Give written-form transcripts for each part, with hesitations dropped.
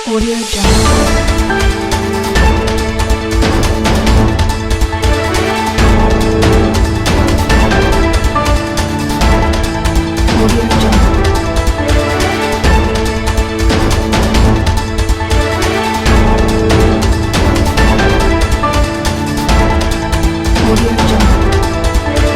Audio Jungle. Audio Jungle. Audio Jungle.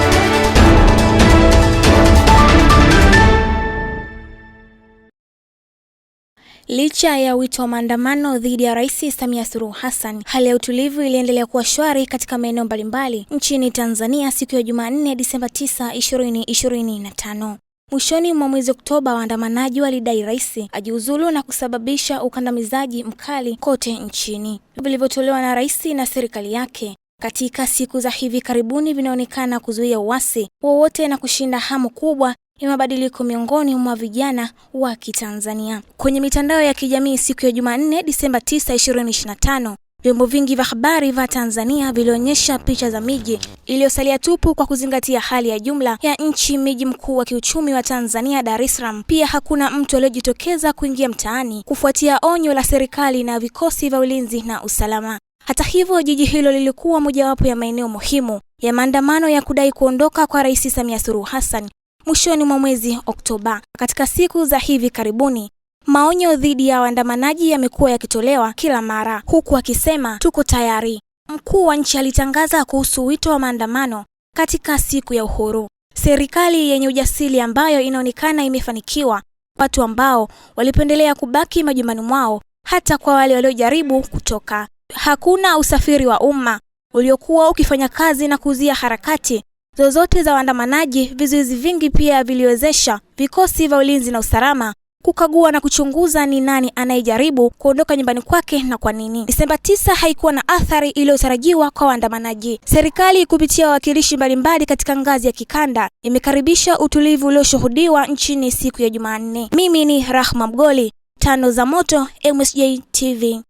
Licha ya wito wa maandamano dhidi ya Rais Samia Suluhu Hassan, hali ya utulivu iliendelea kuwa shwari katika maeneo mbalimbali nchini Tanzania siku ya Jumanne Disemba 9, 2025. Mwishoni mwa mwezi Oktoba, waandamanaji walidai rais ajiuzulu na kusababisha ukandamizaji mkali kote nchini. Vilivyotolewa na rais na serikali yake katika siku za hivi karibuni vinaonekana kuzuia uasi wowote na kushinda hamu kubwa ya mabadiliko miongoni mwa vijana wa Kitanzania. Kwenye mitandao ya kijamii siku ya Jumanne Disemba 9, 2025, vyombo vingi vya habari vya Tanzania vilionyesha picha za miji iliyosalia tupu kwa kuzingatia hali ya jumla ya nchi. Miji mkuu wa kiuchumi wa Tanzania, Dar es Salaam, pia hakuna mtu aliyejitokeza kuingia mtaani kufuatia onyo la serikali na vikosi vya ulinzi na usalama. Hata hivyo, jiji hilo lilikuwa mojawapo ya maeneo muhimu ya maandamano ya kudai kuondoka kwa Rais Samia Suluhu Hassan mwishoni mwa mwezi Oktoba. Katika siku za hivi karibuni, maonyo dhidi ya waandamanaji yamekuwa yakitolewa kila mara, huku akisema tuko tayari. Mkuu wa nchi alitangaza kuhusu wito wa maandamano katika siku ya uhuru. Serikali yenye ujasiri ambayo inaonekana imefanikiwa, watu ambao walipendelea kubaki majumbani mwao hata kwa wale waliojaribu kutoka. Hakuna usafiri wa umma uliokuwa ukifanya kazi na kuzuia harakati zozote za waandamanaji. Vizuizi vingi pia viliwezesha vikosi vya ulinzi na usalama kukagua na kuchunguza ni nani anayejaribu kuondoka nyumbani kwake na kwa nini. Disemba 9 haikuwa na athari iliyotarajiwa kwa waandamanaji. Serikali kupitia wawakilishi mbalimbali katika ngazi ya kikanda imekaribisha utulivu ulioshuhudiwa nchini siku ya Jumanne. Mimi ni Rahma Mgoli, Tano za Moto, MSJ TV.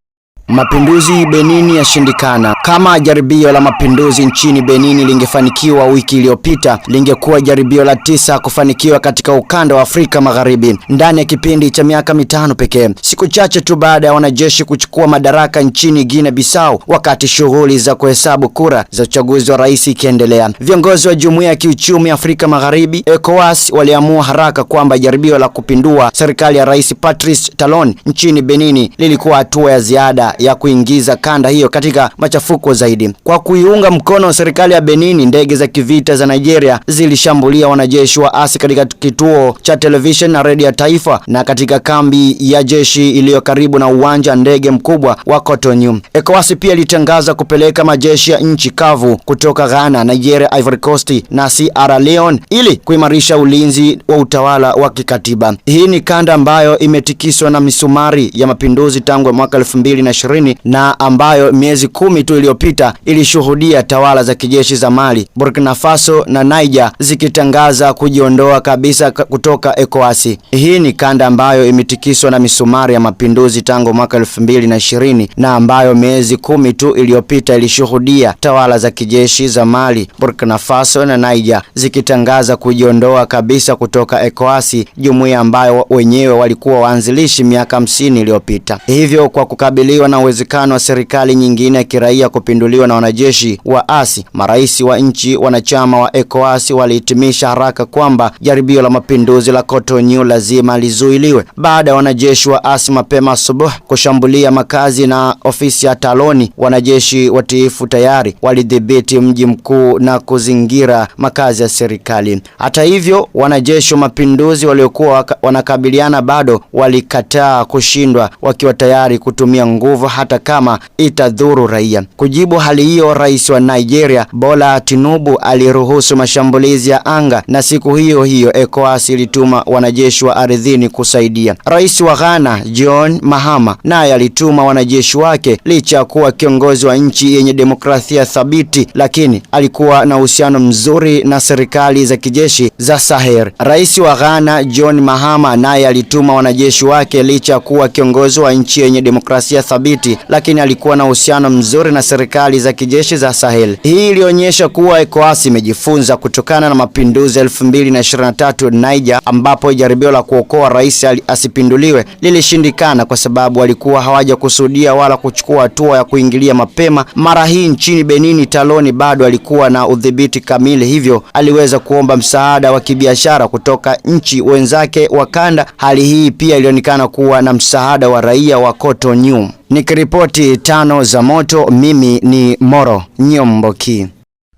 Mapinduzi Benini yashindikana. Kama jaribio la mapinduzi nchini Benini lingefanikiwa wiki iliyopita, lingekuwa jaribio la 9 kufanikiwa katika ukanda wa Afrika Magharibi ndani ya kipindi cha miaka 5 pekee. Siku chache tu baada ya wanajeshi kuchukua madaraka nchini Guinea Bissau, wakati shughuli za kuhesabu kura za uchaguzi wa rais ikiendelea, viongozi wa Jumuiya ya Kiuchumi Afrika Magharibi ECOWAS waliamua haraka kwamba jaribio la kupindua serikali ya Rais Patrice Talon nchini Benini lilikuwa hatua ya ziada ya kuingiza kanda hiyo katika machafuko zaidi. Kwa kuiunga mkono serikali ya Benini, ndege za kivita za Nigeria zilishambulia wanajeshi wa asi katika kituo cha television na redio ya taifa na katika kambi ya jeshi iliyo karibu na uwanja ndege mkubwa wa Cotonou. ECOWAS pia ilitangaza kupeleka majeshi ya nchi kavu kutoka Ghana, Nigeria, Ivory Coast na Sierra Leone ili kuimarisha ulinzi wa utawala wa kikatiba. Hii ni kanda ambayo imetikiswa na misumari ya mapinduzi tangu mwaka 2020 na ambayo miezi 10 tu iliyopita ilishuhudia tawala za kijeshi za Mali, Burkina Faso na Niger zikitangaza kujiondoa kabisa kutoka ECOWAS. Hii ni kanda ambayo imetikiswa na misumari ya mapinduzi tangu mwaka 2020 na ambayo miezi 10 tu iliyopita ilishuhudia tawala za kijeshi za Mali, Burkina Faso na Niger zikitangaza kujiondoa kabisa kutoka ECOWAS, jumuiya ambayo wenyewe walikuwa waanzilishi miaka 50 iliyopita. Hivyo kwa kukabiliwa na uwezekano wa serikali nyingine ya kiraia kupinduliwa na wanajeshi wa asi, marais wa nchi wanachama wa ECOWAS walihitimisha haraka kwamba jaribio la mapinduzi la Cotonou lazima lizuiliwe. Baada ya wanajeshi wa asi mapema asubuhi kushambulia makazi na ofisi ya Taloni, wanajeshi watiifu tayari walidhibiti mji mkuu na kuzingira makazi ya serikali. Hata hivyo, wanajeshi wa mapinduzi waliokuwa wanakabiliana bado walikataa kushindwa, wakiwa tayari kutumia nguvu hata kama itadhuru raia. Kujibu hali hiyo, rais wa Nigeria Bola Tinubu aliruhusu mashambulizi ya anga, na siku hiyo hiyo ECOWAS ilituma wanajeshi wa ardhini kusaidia. Rais wa Ghana John Mahama naye alituma wanajeshi wake, licha kuwa kiongozi wa nchi yenye demokrasia thabiti, lakini alikuwa na uhusiano mzuri na serikali za kijeshi za Sahel. Rais wa Ghana John Mahama naye alituma wanajeshi wake, licha kuwa kiongozi wa nchi yenye demokrasia thabiti kiti, lakini alikuwa na uhusiano mzuri na serikali za kijeshi za Sahel. Hii ilionyesha kuwa ECOWAS imejifunza kutokana na mapinduzi 2023 Niger, ambapo jaribio la kuokoa rais asipinduliwe lilishindikana kwa sababu walikuwa hawajakusudia wala kuchukua hatua ya kuingilia mapema. Mara hii nchini Benin, Taloni bado alikuwa na udhibiti kamili, hivyo aliweza kuomba msaada wa kibiashara kutoka nchi wenzake wa kanda. Hali hii pia ilionekana kuwa na msaada wa raia wa Cotonou. Nikiripoti Tano za Moto, mimi ni Moro Nyomboki.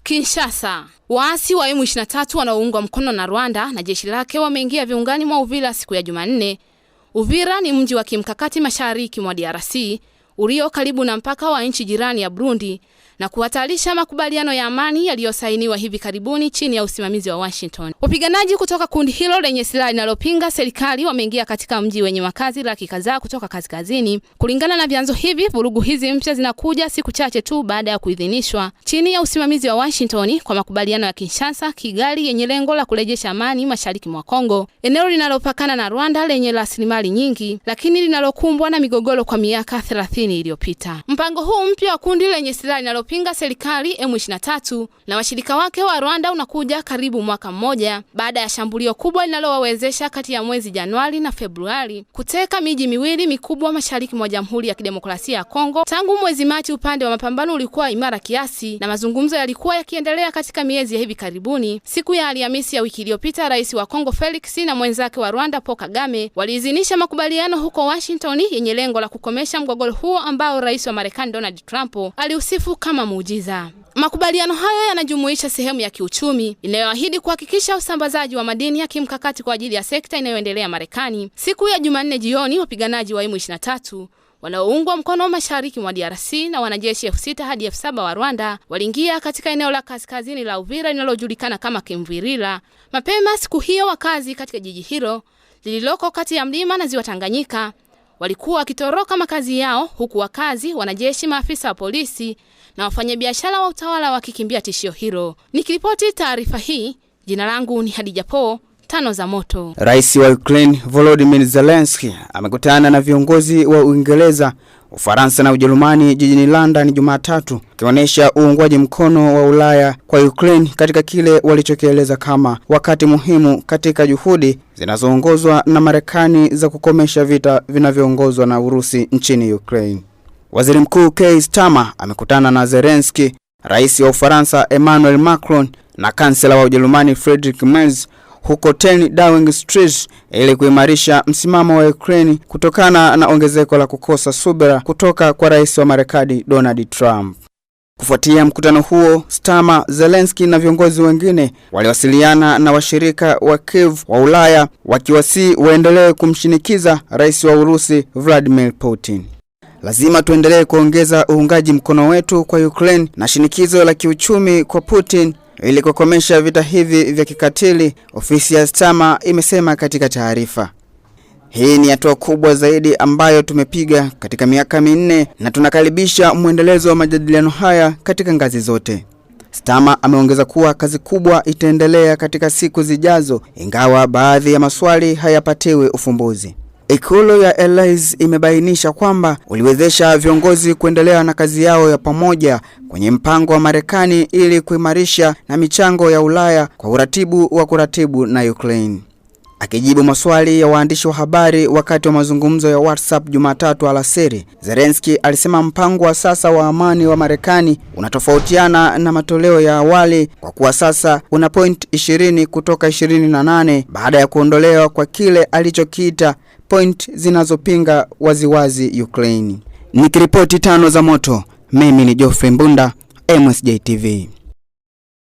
Kinshasa, waasi wa M23 wanaoungwa mkono na Rwanda na jeshi lake wameingia viungani mwa Uvira siku ya Jumanne. Uvira ni mji wa kimkakati mashariki mwa DRC ulio karibu na mpaka wa nchi jirani ya Burundi na kuhatarisha makubaliano ya amani yaliyosainiwa hivi karibuni chini ya usimamizi wa Washington. Wapiganaji kutoka kundi hilo lenye silaha linalopinga serikali wameingia katika mji wenye makazi laki kadhaa kutoka kaskazini. Kulingana na vyanzo hivi, vurugu hizi mpya zinakuja siku chache tu baada ya kuidhinishwa chini ya usimamizi wa Washington kwa makubaliano ya Kinshasa Kigali yenye lengo la kurejesha amani mashariki mwa Kongo, eneo linalopakana na Rwanda lenye rasilimali nyingi lakini linalokumbwa na migogoro kwa miaka 30 iliyopita. Mpango huu mpya wa kundi lenye silaha linalopinga serikali M23 na washirika wake wa Rwanda unakuja karibu mwaka mmoja baada ya shambulio kubwa linalowawezesha kati ya mwezi Januari na Februari kuteka miji miwili mikubwa mashariki mwa Jamhuri ya Kidemokrasia ya Kongo. Tangu mwezi Machi upande wa mapambano ulikuwa imara kiasi na mazungumzo yalikuwa yakiendelea katika miezi ya hivi karibuni. Siku ya Alhamisi ya wiki iliyopita, rais wa Kongo Felix na mwenzake wa Rwanda Paul Kagame waliidhinisha makubaliano huko Washington yenye lengo la kukomesha mgogoro huo ambao rais wa Marekani Donald Trump aliusifu kama muujiza. Makubaliano hayo yanajumuisha sehemu ya kiuchumi inayoahidi kuhakikisha usambazaji wa madini ya kimkakati kwa ajili ya sekta inayoendelea Marekani. Siku ya Jumanne jioni, wapiganaji wa M23 wanaoungwa mkono mashariki mwa DRC na wanajeshi 6,000 hadi 7,000 wa Rwanda waliingia katika eneo la kaskazini la Uvira linalojulikana kama Kimvirira. Mapema siku hiyo, wakazi katika jiji hilo lililoko kati ya mlima na ziwa Tanganyika walikuwa wakitoroka makazi yao, huku wakazi, wanajeshi, maafisa wa polisi na wafanyabiashara wa utawala wakikimbia tishio hilo. Nikiripoti taarifa hii, jina langu ni Hadija Po, Tano za Moto. Rais wa Ukraine Volodymyr Zelensky amekutana na viongozi wa Uingereza, Ufaransa na Ujerumani jijini London Jumatatu, kionyesha uungwaji mkono wa Ulaya kwa Ukraine katika kile walichokieleza kama wakati muhimu katika juhudi zinazoongozwa na Marekani za kukomesha vita vinavyoongozwa na Urusi nchini Ukraine. Waziri Mkuu Keir Starmer amekutana na Zelensky, Rais wa Ufaransa Emmanuel Macron na Kansela wa Ujerumani Friedrich Merz huko 10 Downing Street ili kuimarisha msimamo wa Ukraine kutokana na ongezeko la kukosa subira kutoka kwa rais wa Marekani Donald Trump. Kufuatia mkutano huo, Starmer, Zelensky na viongozi wengine waliwasiliana na washirika wa Kiev wa Ulaya wakiwasihi waendelee kumshinikiza rais wa Urusi Vladimir Putin. Lazima tuendelee kuongeza uungaji mkono wetu kwa Ukraine na shinikizo la kiuchumi kwa Putin ili kukomesha vita hivi vya kikatili, ofisi ya Starmer imesema katika taarifa. Hii ni hatua kubwa zaidi ambayo tumepiga katika miaka 4 na tunakaribisha muendelezo wa majadiliano haya katika ngazi zote. Starmer ameongeza kuwa kazi kubwa itaendelea katika siku zijazo, ingawa baadhi ya maswali hayapatiwi ufumbuzi. Ikulu ya Elys imebainisha kwamba uliwezesha viongozi kuendelea na kazi yao ya pamoja kwenye mpango wa Marekani ili kuimarisha na michango ya Ulaya kwa uratibu wa kuratibu na Ukraine. Akijibu maswali ya waandishi wa habari wakati wa mazungumzo ya WhatsApp Jumatatu alasiri, Zelensky alisema mpango wa sasa wa amani wa Marekani unatofautiana na matoleo ya awali kwa kuwa sasa una point 20 kutoka 28 baada ya kuondolewa kwa kile alichokiita point zinazopinga waziwazi Ukraine. Nikiripoti Tano za Moto, mimi ni Geoffrey Mbunda, MSJ TV.